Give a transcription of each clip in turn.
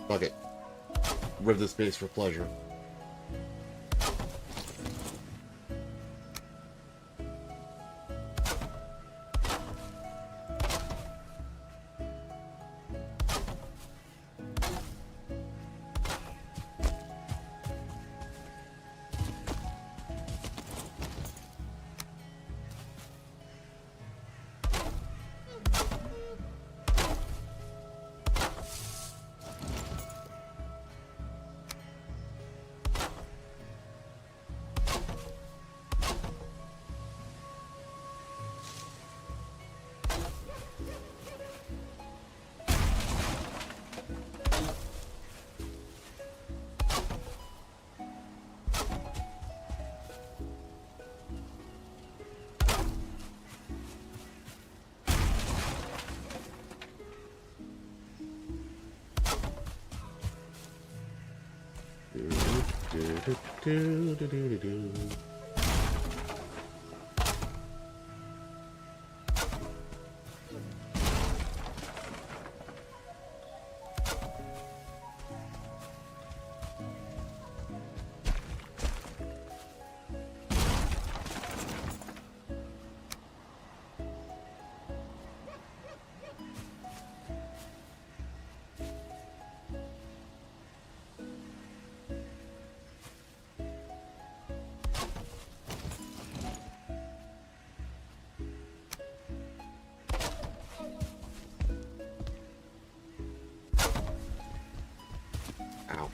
Fuck it. Riv the space for pleasure. Ow.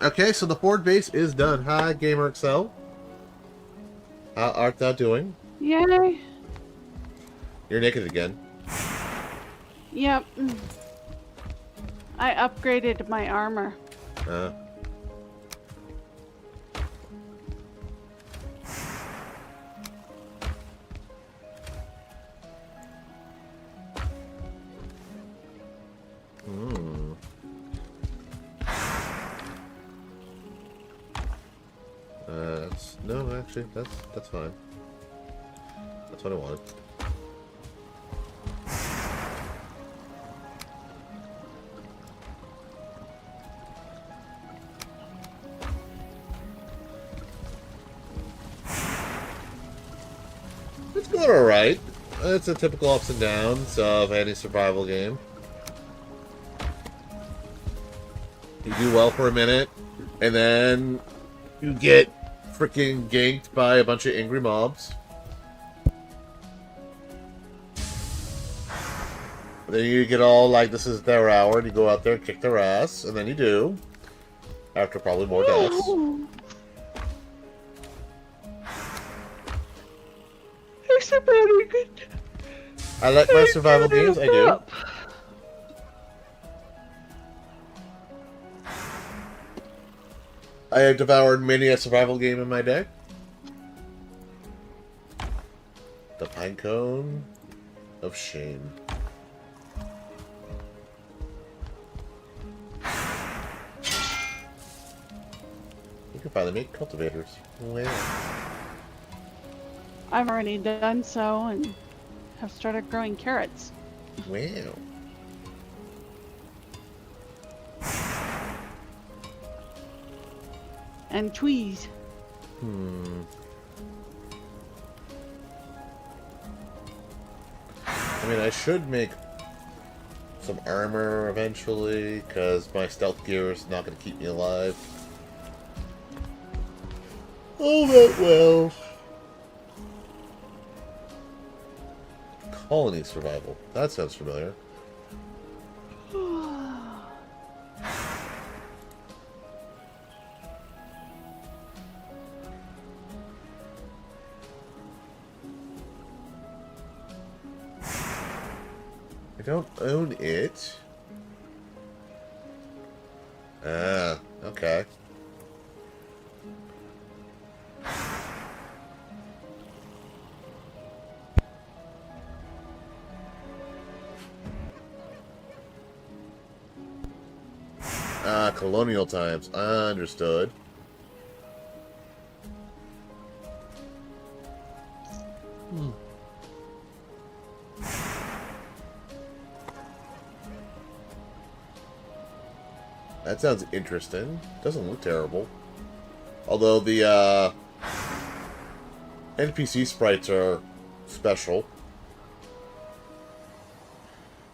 Okay, so the board base is done. Hi, Gamer Excel. How art thou doing? Yay. You're naked again. Yep. I upgraded my armor. No, actually, that's fine. That's what I wanted. It's going alright. It's a typical ups and downs of any survival game. You do well for a minute, and then you get freaking ganked by a bunch of angry mobs. Then you get all like, this is their hour, and you go out there and kick their ass, and then you do. After probably more deaths. There's a very good. I like my survival games, I do. I have devoured many a survival game in my day. The Pine Cone of Shame. You can finally make cultivators. Wow. I've already done so and have started growing carrots. Wow. And trees. I mean, I should make some armor eventually, because my stealth gear is not going to keep me alive. Oh, that well. Colony survival. That sounds familiar. I don't own it. Ah, okay. Ah, colonial times. Understood. That sounds interesting. Doesn't look terrible. Although the NPC sprites are special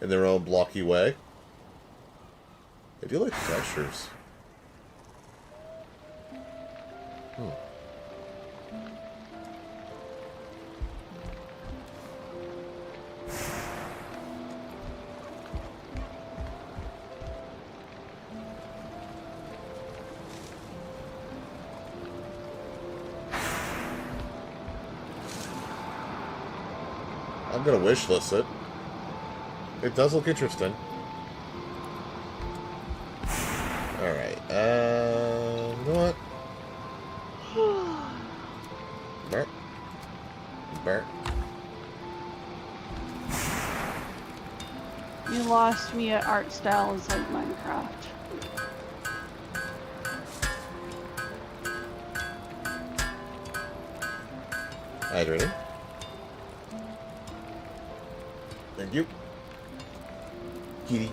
in their own blocky way. I do like the textures. I'm gonna wish list it. It does look interesting. Alright, you know what? Burp. Burp. You lost me at art styles like Minecraft. Alright, ready? Thank you. Kitty.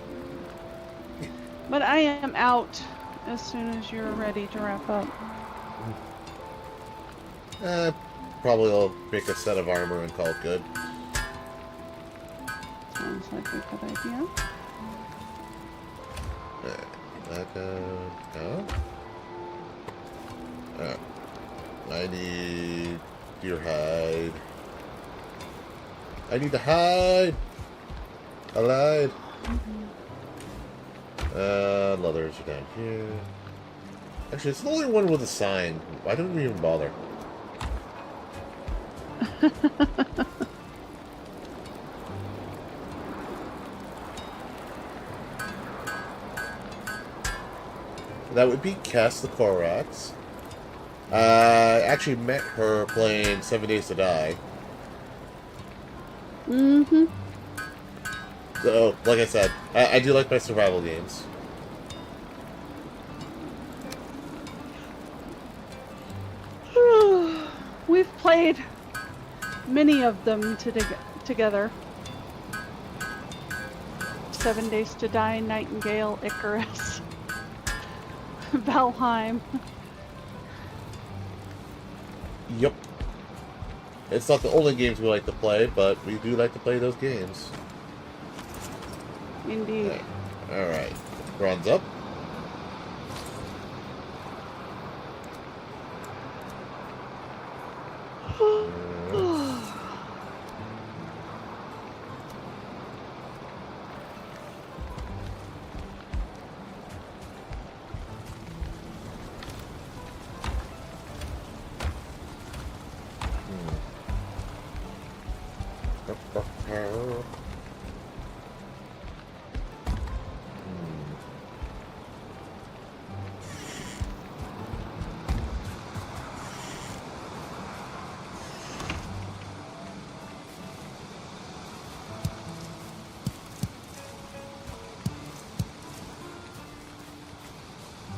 But I am out as soon as you're ready to wrap up. Probably I'll make a set of armor and call it good. Sounds like a good idea. No. I need deer hide. I need to hide! I lied. Leathers are down here. Actually, it's the only one with a sign. Why didn't we even bother? That would be Cass the Korax. I actually met her playing 7 Days to Die. Mm-hmm. So, like I said, I do like my survival games. We've played many of them together. 7 Days to Die, Nightingale, Icarus, Valheim. Yep. It's not the only games we like to play, but we do like to play those games. Indeed. Alright. Bronze up.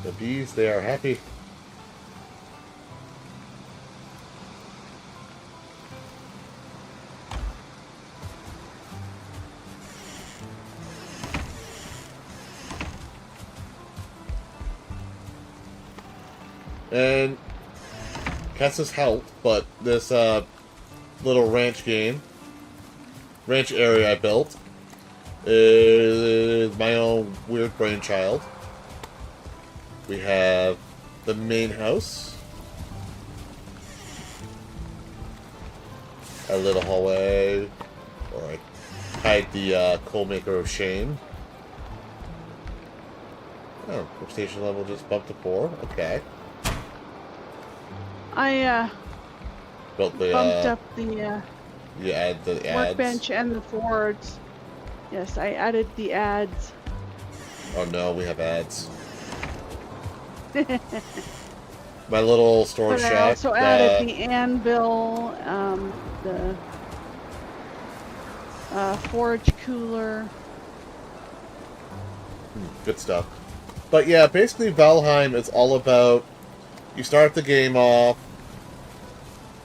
The bees, they are happy. And Kessa's helped, but this little ranch area I built is my own weird brainchild. We have the main house, a little hallway, or I hide the coal maker of shame. Oh, workstation level just bumped to 4. Okay. I Built the bumped up the you add the ads. workbench and the forge. Yes, I added the ads. Oh no, we have ads. My little storage But shack. I also added the anvil, the forage cooler. Good stuff. But yeah, basically Valheim is all about, you start the game off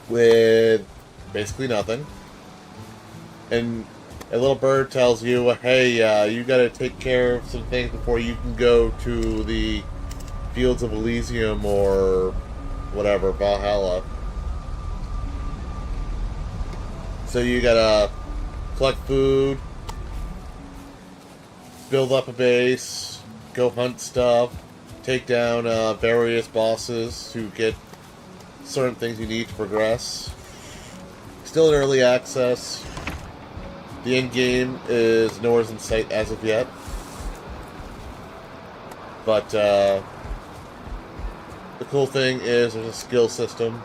with basically nothing. And a little bird tells you, hey, you gotta take care of some things before you can go to the Fields of Elysium or whatever, Valhalla. So you gotta collect food, build up a base, go hunt stuff, take down various bosses to get certain things you need to progress. Still in early access. The end game is nowhere in sight as of yet. But the cool thing is there's a skill system.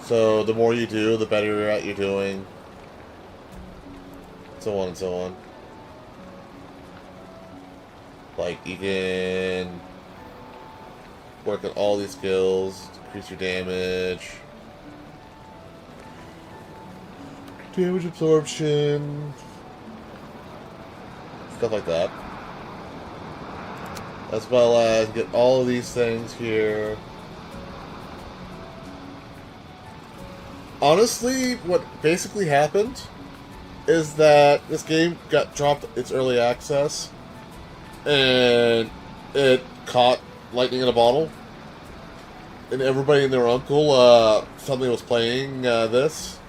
So the more you do, the better you're at you're doing. So on and so on. Like, you can work on all these skills, increase your damage, damage absorption, stuff like that. As well as get all of these things here. Honestly, what basically happened is that this game got dropped its early access, and it caught lightning in a bottle, and everybody and their uncle suddenly was playing this,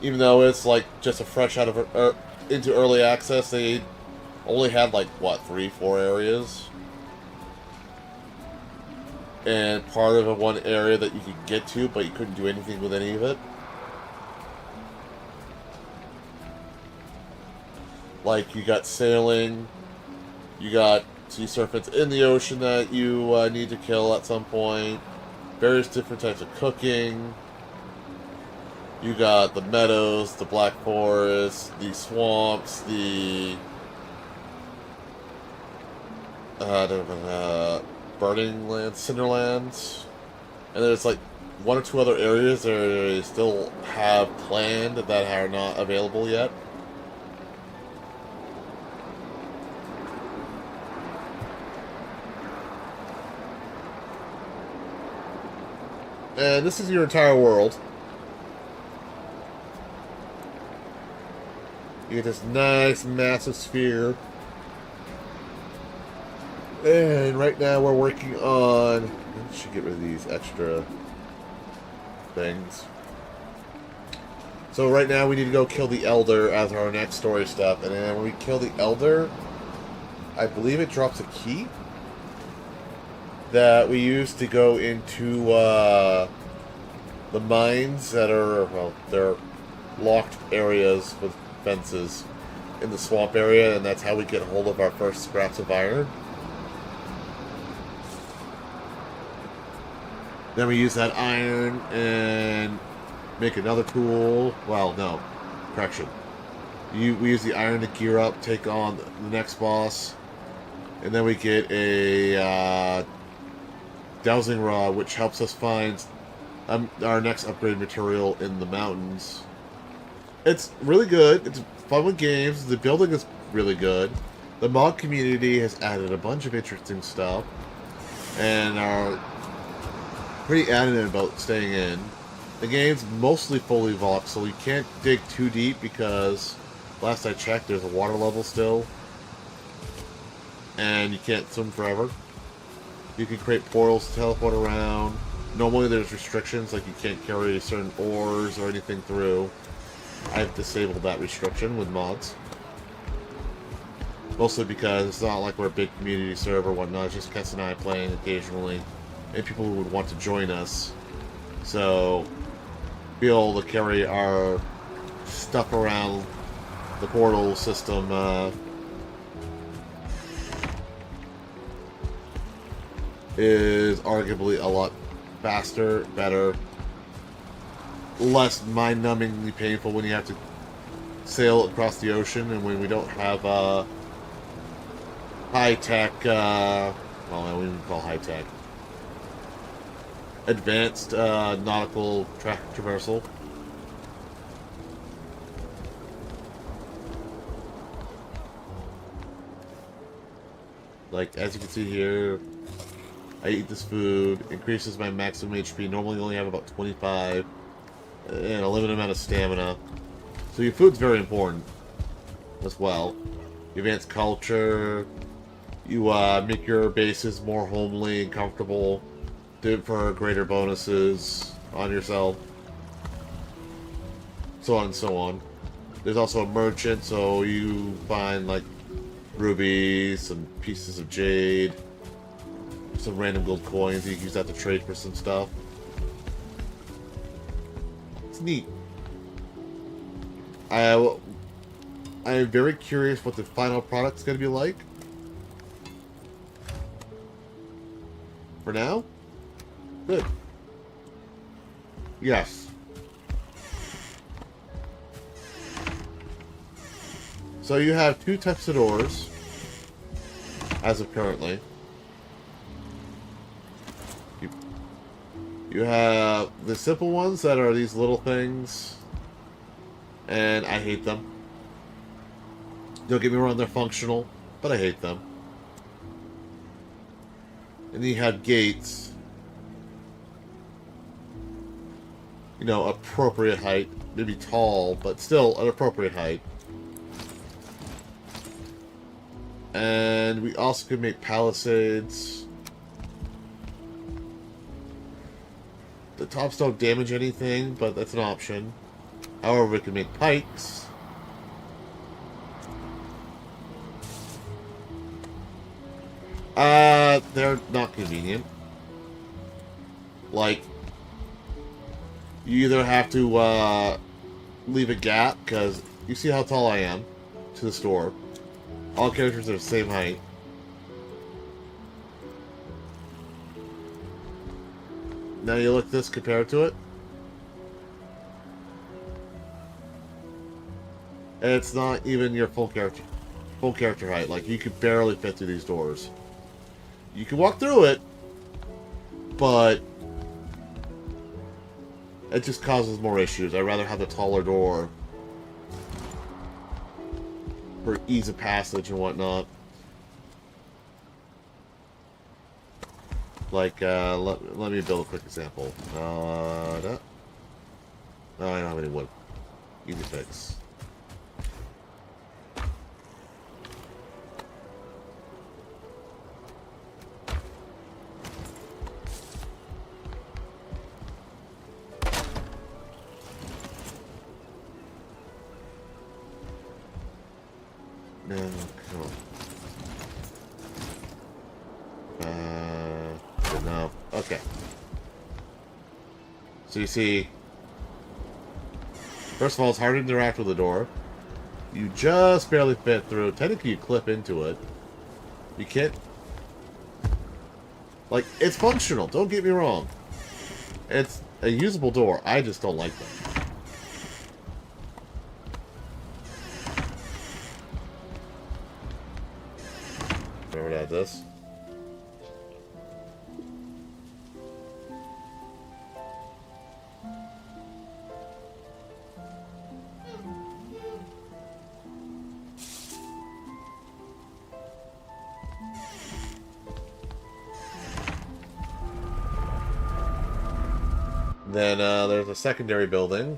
even though it's like just a fresh out of into early access. They only had like what, 3-4 areas, and part of one area that you could get to, but you couldn't do anything with any of it. Like, you got sailing, you got sea serpents in the ocean that you need to kill at some point, various different types of cooking, you got the meadows, the black forest, the swamps, the burning lands, cinderlands, and there's like 1 or 2 other areas that they still have planned that are not available yet. And this is your entire world. You get this nice, massive sphere. And right now we're working on... I should get rid of these extra things. So right now we need to go kill the Elder as our next story step. And then when we kill the Elder, I believe it drops a key that we use to go into the mines that are, well, they're locked areas with fences in the swamp area, and that's how we get hold of our first scraps of iron. Then we use that iron and make another tool. Well, no, correction. We use the iron to gear up, take on the next boss, and then we get a dowsing rod, which helps us find our next upgrade material in the mountains. It's really good. It's fun with games. The building is really good. The mod community has added a bunch of interesting stuff, and are pretty adamant about staying in. The game's mostly fully voxel. You can't dig too deep because, last I checked, there's a water level still. And you can't swim forever. You can create portals to teleport around. Normally there's restrictions, like you can't carry certain ores or anything through. I've disabled that restriction with mods. Mostly because it's not like we're a big community server or whatnot, it's just Kess and I playing occasionally. And people who would want to join us. So, be able to carry our stuff around the portal system is arguably a lot faster, better, less mind-numbingly painful when you have to sail across the ocean, and when we don't have high-tech, well, I don't even call high-tech, advanced nautical traversal. Like, as you can see here, I eat this food, increases my maximum HP, normally only have about 25, and a limited amount of stamina. So your food's very important as well. You advance culture, you make your bases more homely and comfortable, do it for greater bonuses on yourself, so on and so on. There's also a merchant, so you find like rubies, some pieces of jade, some random gold coins. You can use that to trade for some stuff. It's neat. I'm very curious what the final product's going to be like. For now, good. Yes. So you have two types of doors, as of currently. You have the simple ones that are these little things, and I hate them. Don't get me wrong, they're functional, but I hate them. And then you have gates. You know, appropriate height. Maybe tall, but still an appropriate height. And we also could make palisades. The tops don't damage anything, but that's an option. However, we can make pikes. They're not convenient. Like, you either have to, leave a gap, because you see how tall I am to the store. All characters are the same height. Now you look at this compared to it. And it's not even your full character height. Like, you could barely fit through these doors. You can walk through it, but it just causes more issues. I'd rather have the taller door for ease of passage and whatnot. Like, let me build a quick example. No, I don't have any wood. Easy fix. No, come on. Good enough. Okay. So you see, first of all, it's hard to interact with the door. You just barely fit through. Technically, you clip into it. You can't... Like, it's functional, don't get me wrong. It's a usable door. I just don't like them. Remember to add this? Then there's a secondary building.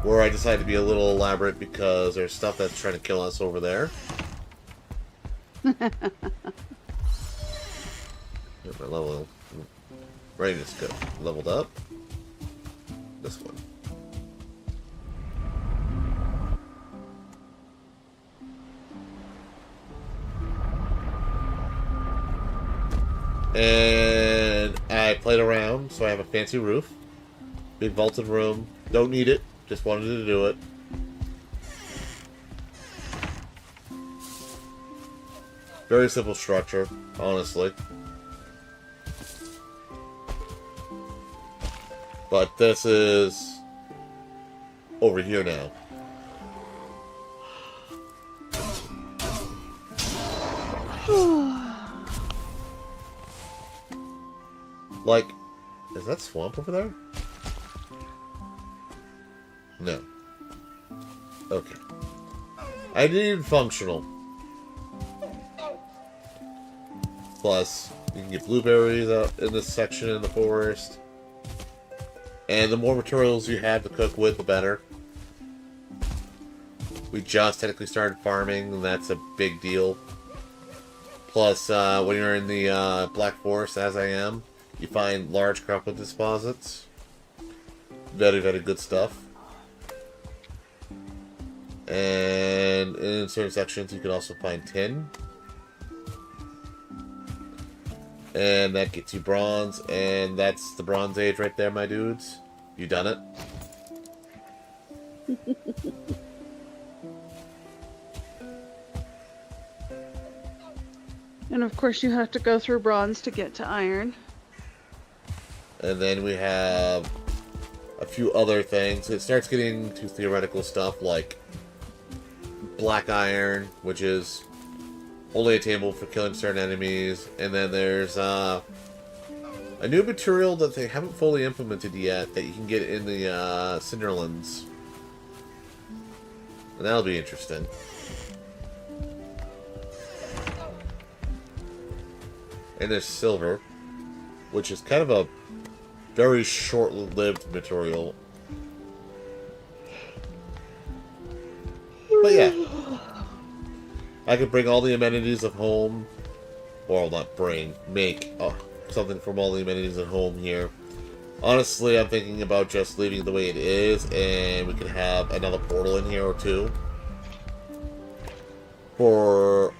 Where I decided to be a little elaborate because there's stuff that's trying to kill us over there. My level readiness go leveled up. This one. And I played around, so I have a fancy roof. Big vaulted room. Don't need it. Just wanted to do it. Very simple structure, honestly. But this is over here now. Like, is that swamp over there? No. Okay. I need functional. Plus, you can get blueberries out in this section in the forest. And the more materials you have to cook with, the better. We just technically started farming, and that's a big deal. Plus, when you're in the Black Forest, as I am, you find large copper deposits. Very, very good stuff. And in certain sections, you can also find tin. And that gets you bronze, and that's the Bronze Age right there, my dudes. You done it. And of course you have to go through bronze to get to iron. And then we have a few other things. It starts getting to theoretical stuff like black iron, which is only attainable for killing certain enemies. And then there's a new material that they haven't fully implemented yet that you can get in the Cinderlands. And that'll be interesting. And there's silver, which is kind of a very short-lived material. But yeah. I could bring all the amenities of home. Or not bring, make something from all the amenities at home here. Honestly, I'm thinking about just leaving it the way it is, and we could have another portal in here or two. For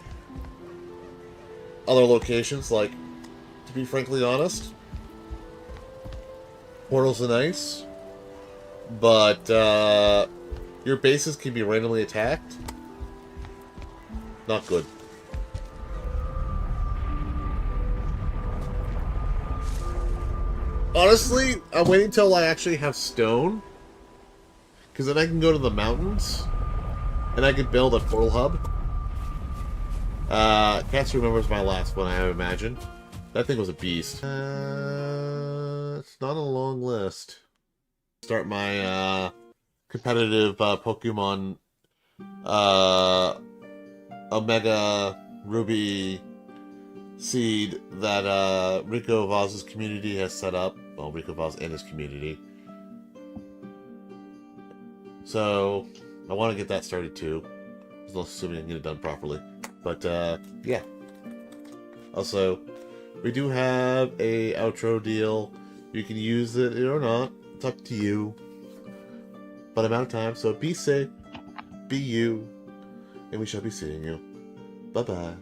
other locations, like, to be frankly honest, portals are nice, but your bases can be randomly attacked. Not good. Honestly, I'm waiting until I actually have stone, because then I can go to the mountains, and I could build a portal hub. Cats remembers my last one, I imagine. That thing was a beast. It's not a long list. Start my competitive Pokemon Omega Ruby seed that Rico Vaz's community has set up. Well, Rico Vaz and his community. So, I want to get that started too. Assuming I can get it done properly. But, yeah. Also, we do have a outro deal. You can use it or not. It's up to you. But I'm out of time, so be safe. Be you. And we shall be seeing you. Bye-bye.